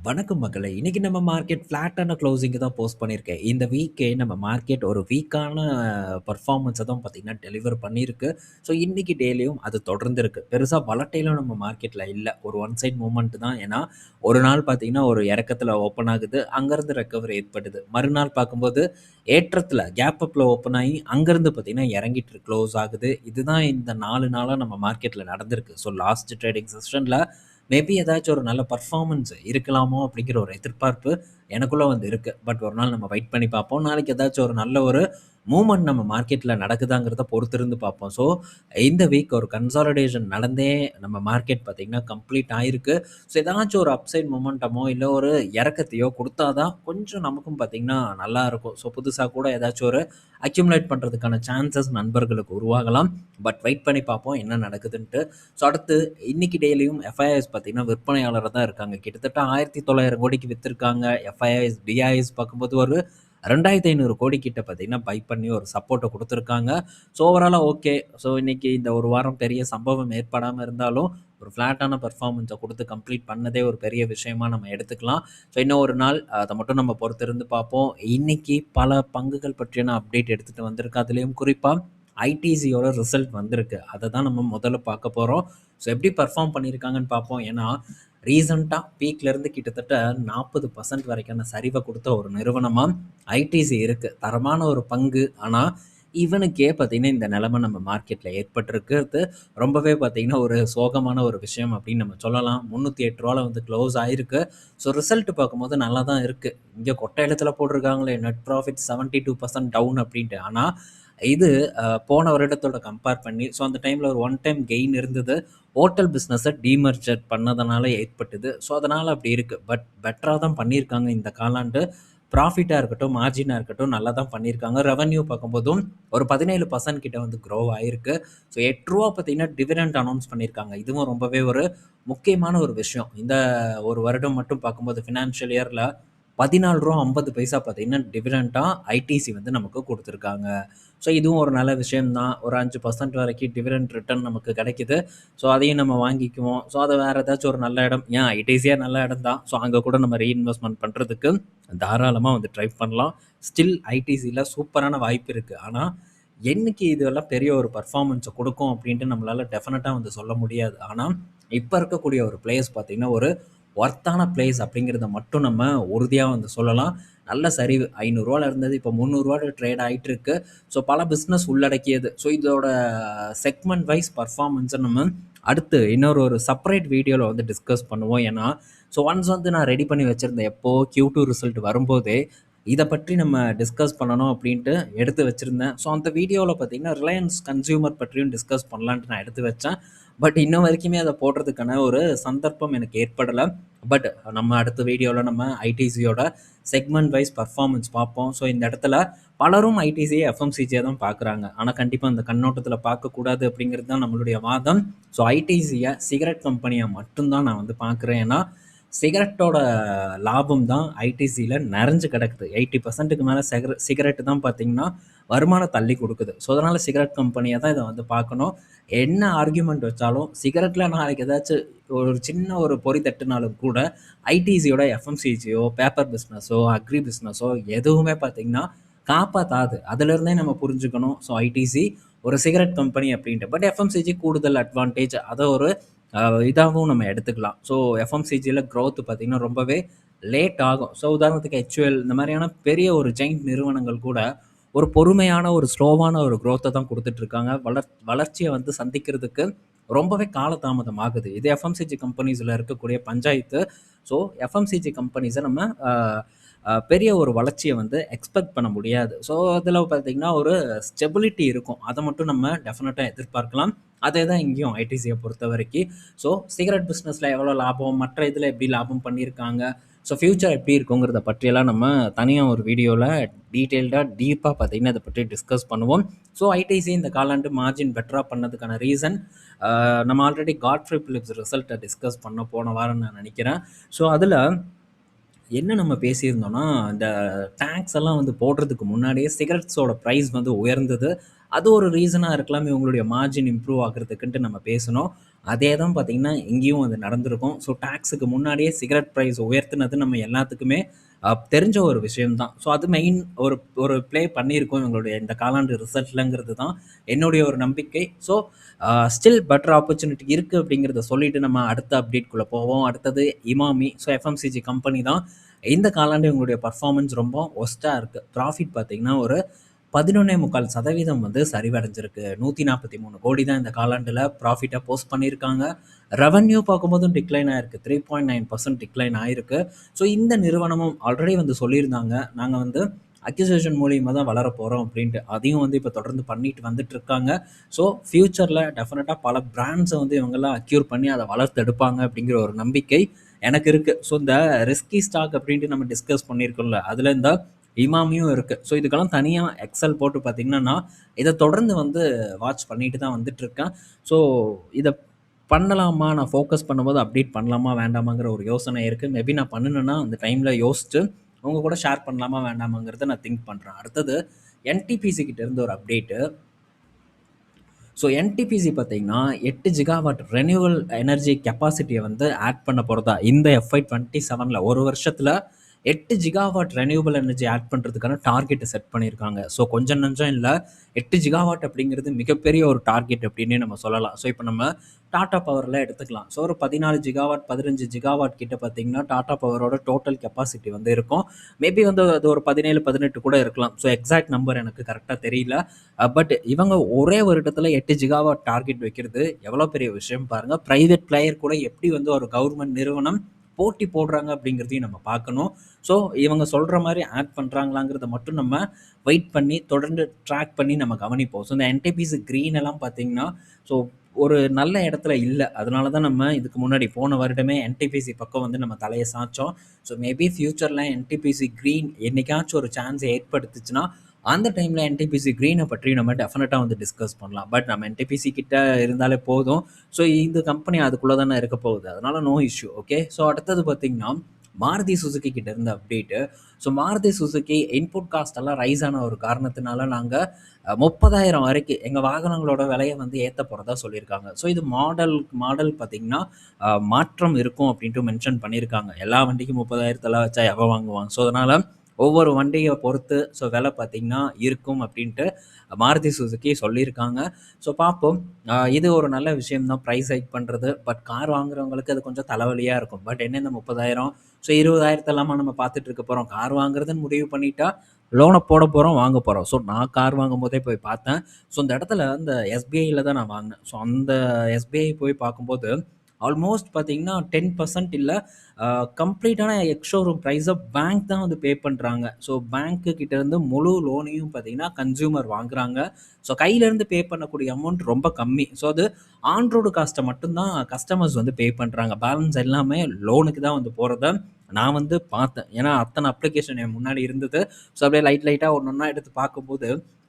வணக்கம் மக்களே! இன்னைக்கு நம்ம மார்க்கெட் ஃப்ளாட்டான க்ளோசிங் தான் போஸ்ட் பண்ணியிருக்கேன். இந்த வீக்கே நம்ம மார்க்கெட் ஒரு வீக்கான பெர்ஃபார்மன்ஸ தான் பார்த்தீங்கன்னா, டெலிவர் பண்ணியிருக்கு. ஸோ, இன்னைக்கு டேலயும் அது தொடர்ந்து இருக்கு. பெருசா வொலடைலும் நம்ம மார்க்கெட்ல இல்ல. ஒரு ஒன் சைட் மூவ்மெண்ட் தான். ஏன்னா, ஒரு நாள் பார்த்தீங்கன்னா, ஒரு இறக்கத்துல ஓப்பன் ஆகுது. அங்கருந்து ரெக்கவரி ஏற்படுது. மறுநாள் பார்க்கும்போது ஏற்றத்துல கேப் அப்ல ஓப்பன் ஆகி, அங்கருந்து பார்த்தீங்கன்னா, இறங்கிட்டு க்ளோஸ் ஆகுது. இதுதான் இந்த 4 நாளா நம்ம மார்க்கெட்ல நடந்திருக்கு. ஸோ, லாஸ்ட் ட்ரேடிங் செஷன்ல மேபி ஏதாச்சும் ஒரு நல்ல பெர்ஃபார்மன்ஸ் இருக்கலாமோ அப்படிங்கிற ஒரு எதிர்பார்ப்பு எனக்குள்ள வந்து இருக்கு. பட் ஒரு நாள் நம்ம வெயிட் பண்ணி பார்ப்போம். நாளைக்கு ஏதாச்சும் ஒரு நல்ல ஒரு மூவ்மெண்ட் நம்ம மார்க்கெட்ல நடக்குதாங்கிறத பொறுத்திருந்து பார்ப்போம். ஸோ இந்த வீக் ஒரு கன்சாலிடேஷன் நடந்தே நம்ம மார்க்கெட் பார்த்தீங்கன்னா கம்ப்ளீட் ஆயிருக்கு. ஸோ ஏதாச்சும் ஒரு அப்சைட் மொமெண்டமோ இல்ல ஒரு இறக்கத்தையோ குடுத்தா தான் கொஞ்சம் நமக்கும் பார்த்தீங்கன்னா நல்லாருக்கும். ஸோ புதுசா கூட ஏதாச்சும் ஒரு அக்யூமுலேட் பண்றதுக்கான சான்சஸ் நண்பர்களுக்கு உருவாகலாம். பட் வெயிட் பண்ணி பார்ப்போம் என்ன நடக்குதுன்ட்டு. ஸோ அடுத்து இன்னைக்கு டெய்லியும் எஃப்ஐஐஸ் பார்த்தீங்கன்னா விற்பனையாளரா தான் இருக்காங்க. கிட்டத்தட்ட 1900 கோடிக்கு வித்திருக்காங்க. எஃப்ஐஐஸ், டிஐஎஸ் பார்க்கும்போது ஒரு 2500 கோடி கிட்ட பார்த்தீங்கன்னா பை பண்ணி ஒரு சப்போர்ட்ட குடுத்துருக்காங்க. ஸோ ஓவராலா ஓகே. ஸோ இன்னைக்கு இந்த ஒரு வாரம் பெரிய சம்பவம் ஏற்படாம இருந்தாலும், ஒரு ஃப்ளாட்டான பெர்ஃபார்மன்ஸ குடுத்து கம்ப்ளீட் பண்ணதே ஒரு பெரிய விஷயமா நம்ம எடுத்துக்கலாம். ஸோ இன்னும் ஒரு நாள் அத மட்டும் நம்ம பொறுத்திருந்து பார்ப்போம். இன்னைக்கு பல பங்குகள் பற்றியான அப்டேட் எடுத்துட்டு வந்திருக்கு. அதிலயும் குறிப்பா ஐடிசியோட ரிசல்ட் வந்திருக்கு. அத தான் நம்ம முதல்ல பார்க்க போறோம். ஸோ எப்படி பெர்ஃபார்ம் பண்ணியிருக்காங்கன்னு பார்ப்போம். ஏன்னா, ரீசென்ட்டா பீக்லேருந்து கிட்டத்தட்ட 40% வரைக்கான சரிவ குடுத்த ஒரு நிறுவனமா ஐடிசி இருக்கு. தரமான ஒரு பங்கு. ஆனா, இவனுக்கே பார்த்தீங்கன்னா, இந்த நிலைமை நம்ம மார்க்கெட்ல ஏற்பட்டிருக்கிறது ரொம்பவே பார்த்தீங்கன்னா, ஒரு சோகமான ஒரு விஷயம் அப்படின்னு நம்ம சொல்லலாம். ரூ. 308ல வந்து க்ளோஸ் ஆயிருக்கு. ஸோ ரிசல்ட் பார்க்கும்போது நல்லா தான் இருக்கு. இங்க கொட்டை எழுத்துல போட்டிருக்காங்களே நெட் ப்ராஃபிட் 72% டவுன் அப்படின்ட்டு. ஆனா, இது போன வருடத்தோட கம்பேர் பண்ணி ஸோ அந்த டைம்ல ஒரு ஒன் டைம் கெயின் இருந்தது. ஹோட்டல் பிசினஸ டீமர்ஜர் பண்ணதுனால ஏற்பட்டது. ஸோ அதனால அப்படி இருக்கு. பட் பெட்டரா தான் பண்ணியிருக்காங்க இந்த காலாண்டு. ப்ராஃபிட்டா இருக்கட்டும், மார்ஜினா இருக்கட்டும் நல்லா தான் பண்ணியிருக்காங்க. ரெவென்யூ பார்க்கும்போதும் ஒரு 17% கிட்ட வந்து க்ரோ ஆயிருக்கு. ஸோ ரூ. 8 பார்த்தீங்கன்னா டிவிடெண்ட் அனௌன்ஸ் பண்ணியிருக்காங்க. இதுவும் ரொம்பவே ஒரு முக்கியமான ஒரு விஷயம். இந்த ஒரு வருடம் மட்டும் பார்க்கும்போது ஃபினான்ஷியல் இயர்ல ரூ. 14.50 பார்த்தீங்கன்னா டிவிடெண்டா ஐடிசி வந்து நமக்கு குடுத்துருக்காங்க. ஸோ இதுவும் ஒரு நல்ல விஷயம் தான். ஒரு 5% வரைக்கும் டிவிடெண்ட் ரிட்டர்ன் நமக்கு கிடைக்குது. ஸோ அதையும் நம்ம வாங்கிக்குவோம். ஸோ அத வேற ஏதாச்சும் ஒரு நல்ல இடம் ஏன் ஐடிசியே நல்ல இடம் தான். ஸோ அங்க கூட நம்ம ரீஇன்வெஸ்ட்மென்ட் பண்றதுக்கு தாராளமா வந்து ட்ரை பண்ணலாம். ஸ்டில் ஐடிசில சூப்பரான வாய்ப்பு இருக்கு. ஆனா, என்னைக்கு இதெல்லாம் பெரிய ஒரு பெர்ஃபார்மன்ஸ குடுக்கும் அப்படின்ட்டு நம்மளால டெஃபினட்டா வந்து சொல்ல முடியாது. ஆனா, இப்ப இருக்கக்கூடிய ஒரு பிளேயர்ஸ் பார்த்தீங்கன்னா, ஒரு ஒர்த்தான பிளேஸ் அப்படிங்கிறத மட்டும் நம்ம உறுதியா வந்து சொல்லலாம். நல்ல சரிவு ரூ. 500 இருந்தது. இப்போ ரூ. 300 ட்ரேட் ஆயிட்டு இருக்கு. ஸோ பல பிசினஸ் உள்ளடக்கியது. ஸோ இதோட செக்மெண்ட் வைஸ் பெர்ஃபார்மன்ஸ நம்ம அடுத்து இன்னொரு ஒரு செப்பரேட் வீடியோல வந்து டிஸ்கஸ் பண்ணுவோம். ஏன்னா, ஸோ ஒன்ஸ் வந்து நான் ரெடி பண்ணி வச்சிருந்தேன். எப்போ Q2 ரிசல்ட் வரும்போதே இத பற்றி நம்ம டிஸ்கஸ் பண்ணணும் அப்படின்ட்டு எடுத்து வச்சிருந்தேன். ஸோ அந்த வீடியோல பார்த்தீங்கன்னா, ரிலையன்ஸ் கன்சியூமர் பற்றியும் டிஸ்கஸ் பண்ணலான்ட்டு நான் எடுத்து வச்சேன். பட் இன்ன வரைக்குமே அத போடுறதுக்கான ஒரு சந்தர்ப்பம் எனக்கு ஏற்படல. பட் நம்ம அடுத்த வீடியோல நம்ம ஐடிசியோட செக்மெண்ட் வைஸ் பெர்ஃபார்மன்ஸ் பார்ப்போம். ஸோ இந்த இடத்துல பலரும் ஐடிசியை எஃப்எம்சிஜியா தான் பார்க்குறாங்க. ஆனா கண்டிப்பா அந்த கண்ணோட்டத்துல பார்க்கக்கூடாது அப்படிங்கிறது தான் நம்மளுடைய வாதம். ஸோ ஐடிசிய சிகரெட் கம்பெனியா மட்டும் தான் நான் வந்து பார்க்குறேன். ஏன்னா சிகரெட்டோட லாபம் தான் ஐடிசியில நிறைஞ்சு கிடக்குது. 80%க்கு மேல சிகரெட் தான் பார்த்தீங்கன்னா, வருமானம் தள்ளி குடுக்குது. ஸோ அதனால சிகரெட் கம்பெனியா தான் இத வந்து பார்க்கணும். என்ன ஆர்கியூமென்ட் வச்சாலும், சிகரெட்ல நாளைக்கு ஏதாச்சும் ஒரு சின்ன ஒரு பொறி தட்டுனாலும் கூட, ஐடிசியோட எஃப்எம்சிஜியோ, பேப்பர் பிசினஸோ, அக்ரி பிசினஸோ எதுவுமே பார்த்தீங்கன்னா, காப்பாத்தாது. அதிலிருந்தே நம்ம புரிஞ்சுக்கணும். ஸோ ஐடிசி ஒரு சிகரெட் கம்பெனி அப்படின்ட்டு. பட் எஃப்எம்சிஜி கூடுதல் அட்வான்டேஜ். அத ஒரு இதாவும் நம்ம எடுத்துக்கலாம். ஸோ எஃப்எம்சிஜில குரோத் பார்த்தீங்கன்னா, ரொம்பவே லேட் ஆகும். ஸோ உதாரணத்துக்கு HUL இந்த மாதிரியான பெரிய ஒரு ஜெயண்ட் நிறுவனங்கள் கூட ஒரு பொறுமையான, ஒரு ஸ்லோவான ஒரு குரோத்த தான் குடுத்துட்டு இருக்காங்க. வளர்ச்சிய வந்து சந்திக்கிறதுக்கு ரொம்பவே காலதாமதம் ஆகுது. இது எஃப்எம்சிஜி கம்பெனிஸ்ல இருக்கக்கூடிய பஞ்சாயத்து. ஸோ எஃப்எம்சிஜி கம்பெனிஸ நம்ம அ அ பெரிய ஒரு வளர்ச்சிய வந்து எக்ஸ்பெக்ட் பண்ண முடியாது. ஸோ அதில பார்த்தீங்கன்னா, ஒரு ஸ்டெபிலிட்டி இருக்கும். அத மட்டும் நம்ம டெஃபினட்டா எதிர்பார்க்கலாம். அதே தான் இங்கேயும் ஐடிசிய பொறுத்தவரைக்கி. ஸோ சிகரெட் பிசினஸ்ல எவ்வளோ லாபம், மற்ற இதில எப்படி லாபம் பண்ணியிருக்காங்க, ஸோ ஃபியூச்சர் எப்படி இருக்குங்கிறத பற்றியெல்லாம் நம்ம தனியா ஒரு வீடியோல டீட்டெயில்டா, டீப்பா பார்த்தீங்கன்னா, இத பற்றி டிஸ்கஸ் பண்ணுவோம். ஸோ ஐடிசி இந்த காலாண்டு மார்ஜின் பெட்டரா பண்ணதுக்கான ரீசன் நம்ம ஆல்ரெடி காட்ஃப்ரே பிலிப்ஸ் ரிசல்ட்ட டிஸ்கஸ் பண்ணோம் போன வாரம் நான் நெனைக்கிறேன். ஸோ அதில என்ன நம்ம பேசியிருந்தோம்னா, இந்த டாக்ஸ் எல்லாம் வந்து போடுறதுக்கு முன்னாடியே சிகரெட்ஸோட பிரைஸ் வந்து உயர்ந்தது. அது ஒரு ரீசனா இருக்கலாம் இவங்களுடைய மார்ஜின் இம்ப்ரூவ் ஆகுறதுக்குன்ட்டு நம்ம பேசணும். அதே தான் பார்த்தீங்கன்னா, இங்கேயும் அது நடந்திருக்கும். ஸோ டாக்ஸுக்கு முன்னாடியே சிகரெட் பிரைஸ் உயர்த்துனது நம்ம எல்லாத்துக்குமே தெரிஞ்ச ஒரு விஷயம் தான். ஸோ அது மெயின் ஒரு ஒரு ப்ளே பண்ணியிருக்கும் இவங்களுடைய இந்த காலாண்டு ரிசல்ட்லங்கிறது தான் என்னுடைய ஒரு நம்பிக்கை. ஸோ ஸ்டில் பெட்டர் ஆப்பர்ச்சுனிட்டி இருக்கு அப்படிங்கிறத சொல்லிட்டு நம்ம அடுத்த அப்டேட்குள்ள போவோம். அடுத்தது இமாமி. ஸோ எஃப்எம்சிஜி கம்பெனி தான். இந்த காலாண்டு இவங்களுடைய பெர்ஃபார்மன்ஸ் ரொம்ப ஒஸ்ட்டா இருக்கு. ப்ராஃபிட் பார்த்தீங்கன்னா, ஒரு 11.25% வந்து சரிவடைஞ்சிருக்கு. 143 கோடி தான் இந்த காலாண்டுல ப்ராஃபிட்டா போஸ்ட் பண்ணியிருக்காங்க. ரெவென்யூ பார்க்கும்போதும் டிக்ளைன் ஆயிருக்கு. 3.9% டிக்ளைன் ஆயிருக்கு. ஸோ இந்த நிறுவனமும் ஆல்ரெடி வந்து சொல்லியிருந்தாங்க, நாங்க வந்து அக்யூசிஷன் மூலியமா தான் வளரப் போறோம் அப்படின்ட்டு. அதையும் வந்து இப்ப தொடர்ந்து பண்ணிட்டு வந்துட்டு இருக்காங்க. ஸோ ஃபியூச்சர்ல டெஃபினட்டா பல பிராண்ட்ஸ வந்து இவங்கலாம் அக்யூர் பண்ணி அத வளர்த்தெடுப்பாங்க அப்படிங்கிற ஒரு நம்பிக்கை எனக்கு இருக்கு. ஸோ இந்த ரிஸ்கி ஸ்டாக் அப்படின்ட்டு நம்ம டிஸ்கஸ் பண்ணியிருக்கோம்ல, அதுல இந்த இமாமியும் இருக்கு. ஸோ இதுக்கெல்லாம் தனியா எக்ஸல் போட்டு பார்த்தீங்கன்னா, நான் இத தொடர்ந்து வந்து வாட்ச் பண்ணிட்டு தான் வந்துட்டுருக்கேன். ஸோ இத பண்ணலாமா? நான் ஃபோக்கஸ் பண்ணும்போது அப்டேட் பண்ணலாமா? வேண்டாமாங்கிற ஒரு யோசனை இருக்கு. மேபி நான் பண்ணுனேன்னா, அந்த டைம்ல யோசிச்சு உங்க கூட ஷேர் பண்ணலாமா? வேண்டாமாங்கிறத நான் திங்க் பண்றேன். அடுத்தது என்டிபிசி கிட்ட இருந்து ஒரு அப்டேட்டு. ஸோ என்டிபிசி பார்த்தீங்கன்னா, 8 ஜிகாவாட் ரெனியூவல் எனர்ஜி கெப்பாசிட்டிய வந்து ஆட் பண்ண போறதா இந்த FY 27ல ஒரு வருஷத்துல 8 ஜிகாவாட் ரெனியூவபிள் எனர்ஜி ஆட் பண்றதுக்கான டார்கெட்ட செட் பண்ணியிருக்காங்க. ஸோ கொஞ்சம் நஞ்சம் இல்ல. 8 ஜிகாவாட் அப்படிங்கிறது மிகப்பெரிய ஒரு டார்கெட் அப்படின்னே நம்ம சொல்லலாம். ஸோ இப்ப நம்ம டாடா பவர்ல எடுத்துக்கலாம். ஸோ ஒரு 14 ஜிகாவாட், 15 ஜிகாவாட் கிட்ட பார்த்தீங்கன்னா, டாடா பவரோட டோட்டல் கெப்பாசிட்டி வந்து இருக்கும். மேபி வந்து அது ஒரு 17, 18 கூட இருக்கலாம். ஸோ எக்ஸாக்ட் நம்பர் எனக்கு கரெக்ட்டா தெரியல. பட் இவங்க ஒரே வருடத்துல 8 ஜிகாவாட் டார்கெட் வைக்கிறது எவ்வளோ பெரிய விஷயம் பாருங்க. பிரைவேட் பிளேயர் கூட எப்படி வந்து ஒரு கவர்மெண்ட் நிறுவனம் போட்டி போடுறாங்க அப்படிங்கிறதையும் நம்ம பார்க்கணும். ஸோ இவங்க சொல்ற மாரி ஆட் பண்றாங்களாங்கிறத மட்டும் நம்ம வெயிட் பண்ணி தொடர்ந்து ட்ராக் பண்ணி நம்ம கவனிப்போம். ஸோ இந்த என்டிபிசி கிரீன் எல்லாம் பார்த்தீங்கன்னா, ஸோ ஒரு நல்ல இடத்துல இல்ல. அதனால தான் நம்ம இதுக்கு முன்னாடி போன வருடமே என்டிபிசி பக்கம் வந்து நம்ம தலைய சாய்ச்சோம். ஸோ மேபி ஃபியூச்சர்ல என்டிபிசி கிரீன் என்னைக்காச்சும் ஒரு சான்ஸ் ஏற்படுத்துச்சுன்னா, அந்த டைம்ல என்டிபிசி கிரீன பற்றி நம்ம டெஃபினட்டா வந்து டிஸ்கஸ் பண்ணலாம். பட் நம்ம என்டிபிசி கிட்ட இருந்தாலே போதும். ஸோ இந்த கம்பெனி அதுக்குள்ள தானே இருக்க போகுது. அதனால நோ இஷ்யூ. ஓகே. ஸோ அடுத்தது பார்த்தீங்கன்னா, மாருதி சுசுகி கிட்ட இருந்த update. So Maruti Suzuki input cost எல்லாம் ரைஸ் ஆன ஒரு காரணத்தினால நாங்க 30,000 வரைக்கும் எங்க வாகனங்களோட விலைய வந்து ஏத்த போறதா சொல்லியிருக்காங்க. ஸோ இது மாடல் மாடல் பார்த்தீங்கன்னா, மாற்றம் இருக்கும் அப்படின்ட்டு மென்ஷன் பண்ணியிருக்காங்க. எல்லா வண்டிக்கும் 30,000 வச்சா எவன் வாங்குவான்? ஸோ அதனால ஒவ்வொரு வண்டிய பொறுத்து ஸோ விலை பார்த்தீங்கன்னா இருக்கும் அப்படின்ட்டு மாருதி சுசுகி சொல்லியிருக்காங்க. ஸோ பார்ப்போம். இது ஒரு நல்ல விஷயம் தான் பிரைஸ் ஹைக் பண்றது. பட் கார் வாங்குறவங்களுக்கு அது கொஞ்சம் தலைவலியா இருக்கும். பட் என்ன இந்த 30,000 ஸோ 20,000 நம்ம பார்த்துட்டு இருக்க போறோம். கார் வாங்குறதுன்னு முடிவு பண்ணிட்டா, லோன போட போறோம், வாங்க போறோம். ஸோ நான் கார் வாங்கும்போதே போய் பார்த்தேன். ஸோ இந்த இடத்துல இந்த எஸ்பிஐல தான் நான் வாங்கினேன். ஸோ அந்த எஸ்பிஐ போய் பார்க்கும்போது ஆல்மோஸ்ட் பார்த்தீங்கன்னா 10% இல்ல கம்ப்ளீட்டான எக்ஸ் ஷோரூம் பிரைஸ பேங்க் தான் வந்து பே பண்றாங்க. ஸோ பேங்க்கு கிட்ட இருந்து முழு லோனையும் பார்த்தீங்கன்னா கன்சியூமர் வாங்குறாங்க. ஸோ கையிலேருந்து பே பண்ணக்கூடிய அமௌண்ட் ரொம்ப கம்மி. ஸோ அது ஆன் ரோடு காஸ்ட்ட மட்டும் தான் கஸ்டமர்ஸ் வந்து பே பண்றாங்க. பேலன்ஸ் எல்லாமே லோனுக்கு தான் வந்து போறத நான் வந்து பார்த்தேன். ஏன்னா அத்தன அப்ளிகேஷன் என் முன்னாடி இருந்தது. ஸோ அப்படியே லைட்டா ஒண்ணொண்ணா எடுத்து பார்க்கும்போது,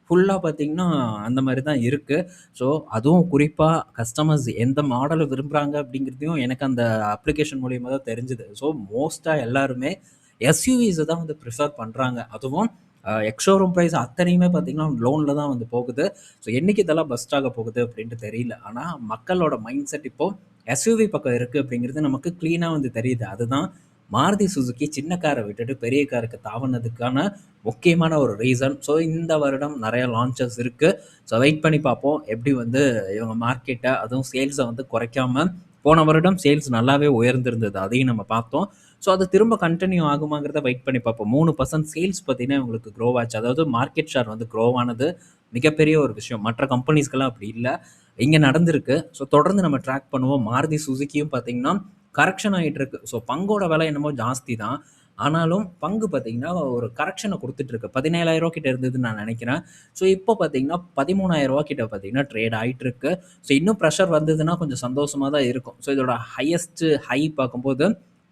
ஃபுல்லா பார்த்தீங்கன்னா அந்த மாரி தான் இருக்கு. ஸோ அதுவும் குறிப்பா கஸ்டமர்ஸ் எந்த மாடல விரும்புறாங்க அப்படிங்கிறதையும் எனக்கு அந்த அப்ளிகேஷன் மூலியமா தான் தெரிஞ்சது. ஸோ மோஸ்ட்டா எல்லாருமே எஸ்யூவிஸ தான் வந்து ப்ரிஃபர் பண்றாங்க. அதுவும் எக்ஸ் ஷோரூம் பிரைஸ் அத்தனையுமே பார்த்தீங்கன்னா, லோன்ல தான் வந்து போகுது. ஸோ என்னைக்கு இதெல்லாம் பஸ்ட் ஆக போகுது அப்படின்ட்டு தெரியல. ஆனா மக்களோட மைண்ட் செட் இப்போ எஸ்யூவி பக்கம் இருக்கு அப்படிங்கிறது நமக்கு கிளீனா வந்து தெரியுது. அதுதான் மாருதி சுசுகி சின்ன கார விட்டுட்டு பெரிய காருக்கு தாவுனதுக்கான முக்கியமான ஒரு ரீசன். ஸோ இந்த வருடம் நெறைய லான்ச்சஸ் இருக்கு. ஸோ வெயிட் பண்ணி பார்ப்போம். எப்படி வந்து இவங்க மார்க்கெட்ட அதுவும் சேல்ஸ வந்து குறைக்காம போன வருடம் சேல்ஸ் நல்லாவே உயர்ந்திருந்தது. அதையும் நம்ம பார்த்தோம். ஸோ அது திரும்ப கன்டின்யூ ஆகுமாங்கிறத வெயிட் பண்ணி பார்ப்போம். 3% சேல்ஸ் பார்த்தீங்கன்னா இவங்களுக்கு க்ரோ ஆச்சு. அதாவது மார்க்கெட் ஷேர் வந்து க்ரோ ஆனது மிகப்பெரிய ஒரு விஷயம். மற்ற கம்பெனிஸ்க்கெல்லாம் அப்படி இல்ல. இங்க நடந்திருக்கு. ஸோ தொடர்ந்து நம்ம ட்ராக் பண்ணுவோம். மாருதி சுசுகியும் பார்த்தீங்கன்னா, கரெக்ஷன் ஆயிட்டு இருக்கு. ஸோ பங்கோட விலை என்னமோ ஜாஸ்தி தான். ஆனாலும் பங்கு பார்த்தீங்கன்னா, ஒரு கரெக்ஷன குடுத்துட்டு இருக்கு. ரூ. 17,000 கிட்ட இருந்ததுன்னு நான் நெனைக்கிறேன். ஸோ இப்போ பார்த்தீங்கன்னா, ரூ. 13,000 கிட்ட பார்த்தீங்கன்னா ட்ரேட் ஆயிட்டு இருக்கு. ஸோ இன்னும் பிரஷர் வந்ததுன்னா கொஞ்சம் சந்தோஷமா தான் இருக்கும். ஸோ இதோட ஹையஸ்ட் ஹை பார்க்கும்போது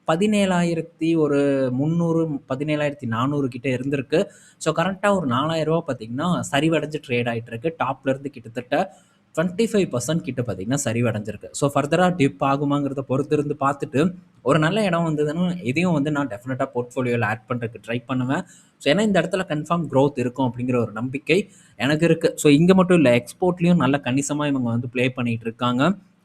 17,000 ஒரு 300, 17,400 கிட்ட இருந்திருக்கு. ஸோ கரண்ட்டா ஒரு ரூ. 4,000 பார்த்தீங்கன்னா, சரிவடைஞ்சு ட்ரேட் ஆயிட்டு இருக்கு. டாப்ல இருந்து கிட்டத்தட்ட 25% கிட்ட பார்த்தீங்கன்னா சரிவடைஞ்சிருக்கு. ஸோ ஃபர்தரா டிப் ஆகுமாங்கிறத பொறுத்திருந்து பார்த்துட்டு, ஒரு நல்ல இடம் வந்ததுன்னா, இதையும் வந்து நான் டெஃபினட்டா போர்ட்ஃபோலியோல ஆட் பண்றதுக்கு ட்ரை பண்ணுவேன். ஸோ ஏன்னா இந்த இடத்துல கன்ஃபார்ம் குரோத் இருக்கும் அப்படிங்கிற ஒரு நம்பிக்கை எனக்கு இருக்கு. ஸோ இங்க மட்டும் இல்ல, எக்ஸ்போர்ட்லயும் நல்ல கணிசமா இவங்க வந்து ப்ளே பண்ணிட்டு இருக்காங்க.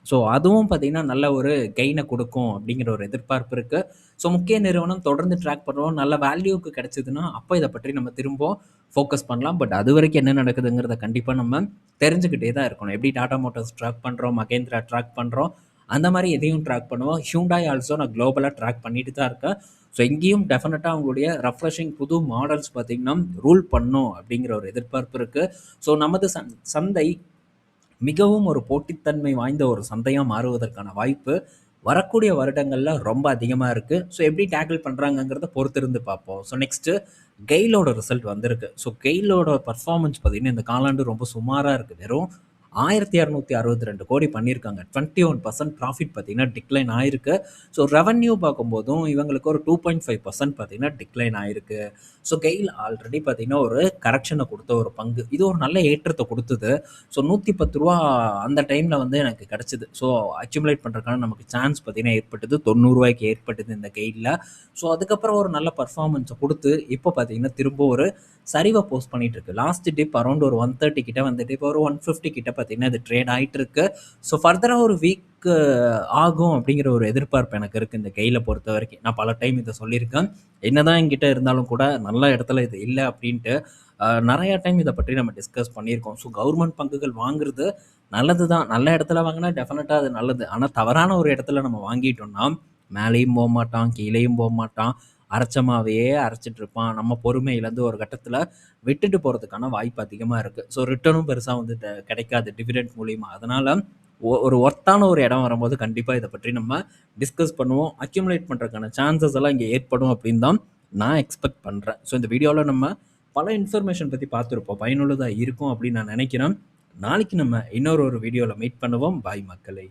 ஸோ அதுவும் பார்த்தீங்கன்னா, நல்ல ஒரு கெயின குடுக்கும் அப்படிங்கிற ஒரு எதிர்பார்ப்பு இருக்கு. ஸோ முக்கிய நிறுவனம் தொடர்ந்து ட்ராக் பண்ணுறோம். நல்ல வேல்யூக்கு கிடைச்சதுன்னா, அப்ப இத பற்றி நம்ம திரும்ப ஃபோக்கஸ் பண்ணலாம். பட் அதுவரைக்கும் என்ன நடக்குதுங்கிறத கண்டிப்பா நம்ம தெரிஞ்சுக்கிட்டே தான் இருக்கணும். எப்படி டாடா மோட்டார்ஸ் ட்ராக் பண்றோம், மகேந்திரா ட்ராக் பண்றோம், அந்த மாரி இதையும் ட்ராக் பண்ணுவோம். ஹியூண்டாய் ஆல்சோ நான் குளோபலா ட்ராக் பண்ணிட்டு தான் இருக்கேன். ஸோ இங்கேயும் டெஃபினட்டா அவங்களுடைய ரெஃப்ரெஷிங் புது மாடல்ஸ் பார்த்தீங்கன்னா, ரூல் பண்ணும் அப்படிங்கிற ஒரு எதிர்பார்ப்பு இருக்கு. ஸோ நமது சந்தை மிகவும் ஒரு போட்டித்தன்மை வாய்ந்த ஒரு சந்தையா மாறுவதற்கான வாய்ப்பு வரக்கூடிய வருடங்கள்ல ரொம்ப அதிகமா இருக்கு. ஸோ எப்படி டேக்கிள் பண்றாங்கங்கிறத பொறுத்திருந்து பார்ப்போம். ஸோ நெக்ஸ்ட்டு கெயிலோட ரிசல்ட் வந்திருக்கு. ஸோ கெயிலோட பெர்ஃபார்மன்ஸ் பார்த்தீங்கன்னா, இந்த காலாண்டு ரொம்ப சுமாரா இருக்கு. வெறும் 1262 கோடி பண்ணியிருக்காங்க. 21% ப்ராஃபிட் பார்த்தீங்கன்னா டிக்ளைன் ஆயிருக்கு. ஸோ ரெவென்யூ பார்க்கும்போதும் இவங்களுக்கு ஒரு 2.5% பார்த்தீங்கன்னா டிக்ளைன் ஆயிருக்கு. ஸோ கெயில் ஆல்ரெடி பார்த்தீங்கன்னா ஒரு கரெக்ஷனை கொடுத்த ஒரு பங்கு. இது ஒரு நல்ல ஏற்றத்தை கொடுத்தது. ஸோ ரூ. 110 அந்த டைம்ல வந்து எனக்கு கிடைச்சது. ஸோ அக்யூமுலேட் பண்றதுக்கான நமக்கு சான்ஸ் பார்த்தீங்கன்னா ஏற்பட்டது. ரூ. 90 ஏற்பட்டது இந்த கெயில்ல. ஸோ அதுக்கப்புறம் ஒரு நல்ல பெர்ஃபார்மன்ஸை கொடுத்து இப்போ பார்த்தீங்கன்னா திரும்ப ஒரு சரிவை போஸ்ட் பண்ணிட்டு இருக்கு. லாஸ்ட் டிப் அரௌண்ட் ஒரு 130 கிட்ட வந்துட்டு இப்போ ஒரு 150 கிட்ட பார்த்தீங்கன்னா இது ட்ரேட் ஆயிட்டு இருக்கு. ஸோ ஃபர்தரா ஒரு வீக் ஆகும் அப்படிங்கிற ஒரு எதிர்பார்ப்பு எனக்கு இருக்கு இந்த கெயில பொறுத்த வரைக்கும். நான் பல டைம் இதை சொல்லியிருக்கேன். என்னதான் என்கிட்ட இருந்தாலும் கூட நல்ல இடத்துல இது இல்லை அப்படின்ட்டு நிறைய டைம் இதை பற்றி நம்ம டிஸ்கஸ் பண்ணியிருக்கோம். ஸோ கவர்மெண்ட் பங்குகள் வாங்குறது நல்லது தான். நல்ல இடத்துல வாங்கினா டெஃபினட்டாக அது நல்லது. ஆனால் தவறான ஒரு இடத்துல நம்ம வாங்கிட்டோம்னா மேலேயும் போக மாட்டான், கீழேயும் போக மாட்டான், அரைச்ச மாவையே அரைச்சிட்டு இருப்பான். நம்ம பொறுமை இழந்து ஒரு கட்டத்தில் விட்டுட்டு போகிறதுக்கான வாய்ப்பு அதிகமாக இருக்குது. ஸோ ரிட்டர்னும் பெருசாக வந்து கிடைக்காது டிவிடெண்ட் மூலியமா. அதனால் ஒரு ஒர்த்தான ஒரு இடம் வரும்போது கண்டிப்பாக இதை பற்றி நம்ம டிஸ்கஸ் பண்ணுவோம். அக்யூமுலேட் பண்ணுறதுக்கான சான்சஸ் எல்லாம் இங்கே ஏற்படும் அப்படின்னு தான் நான் எக்ஸ்பெக்ட் பண்ணுறேன். ஸோ இந்த வீடியோவில் நம்ம பல இன்ஃபர்மேஷன் பற்றி பார்த்துருப்போம். பயனுள்ளதாக இருக்கும் அப்படின்னு நான் நினைக்கிறேன். நாளைக்கு நம்ம இன்னொரு வீடியோவில் மீட் பண்ணுவோம். பாய் மக்களே.